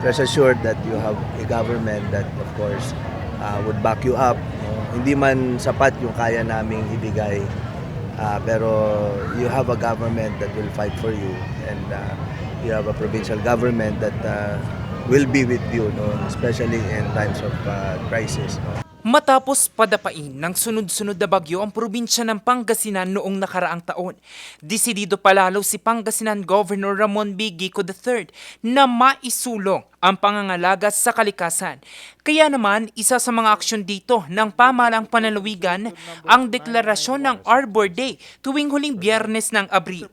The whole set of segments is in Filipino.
rest assured that you have a government that of course would back you up. Hindi man sapat yung kaya naming ibigay, pero you have a government that will fight for you, and you have a provincial government that will be with you, especially in times of crisis. Matapos padapain ng sunod-sunod na bagyo ang probinsya ng Pangasinan noong nakaraang taon, desidido palalo si Pangasinan Governor Ramon B. Gico III na maisulong ang pangangalaga sa kalikasan. Kaya naman, isa sa mga aksyon dito ng pamahalang panlalawigan ang deklarasyon ng Arbor Day tuwing huling Biyernes ng Abril.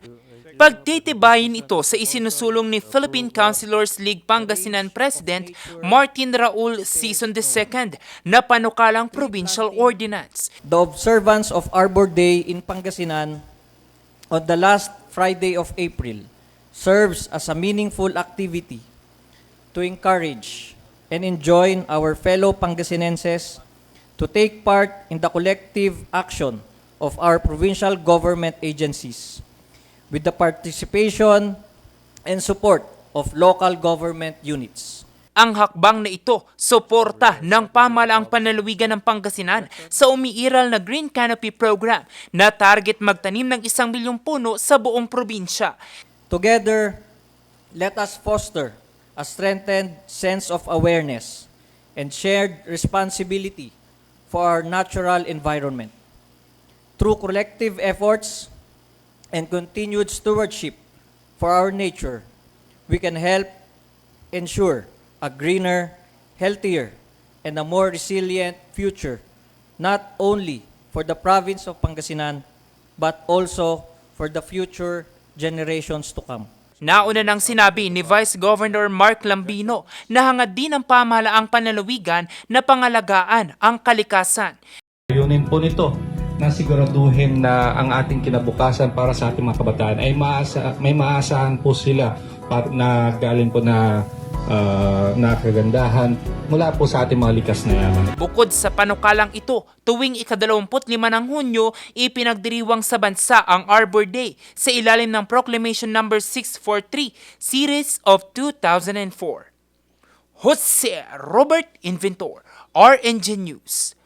Pagtitibayin ito sa isinusulong ni Philippine Councilors League Pangasinan President Martin Raul Season II na panukalang provincial ordinance. The observance of Arbor Day in Pangasinan on the last Friday of April serves as a meaningful activity to encourage and enjoin our fellow Pangasinenses to take part in the collective action of our provincial government agencies with the participation and support of local government units. Ang hakbang na ito, suporta ng pamahalaang panlalawigan ng Pangasinan sa umiiral na Green Canopy Program na target magtanim ng 1 milyong puno sa buong probinsya. Together, let us foster a strengthened sense of awareness and shared responsibility for our natural environment. Through collective efforts and continued stewardship for our nature, we can help ensure a greener, healthier, and a more resilient future, not only for the province of Pangasinan, but also for the future generations to come. Nauna nang sinabi ni Vice Governor Mark Lambino na hangad din ng pamahalaang panlalawigan na pangalagaan ang kalikasan. Layunin po nito na siguraduhin na ang ating kinabukasan para sa ating mga kabataan ay may maasahan po sila na galing po na kagandahan mula po sa ating mga likas na yaman. Bukod sa panukalang ito, tuwing ika-25 ng Hunyo, ipinagdiriwang sa bansa ang Arbor Day sa ilalim ng Proclamation No. 643, Series of 2004. Jose Robert Inventor, RNG News.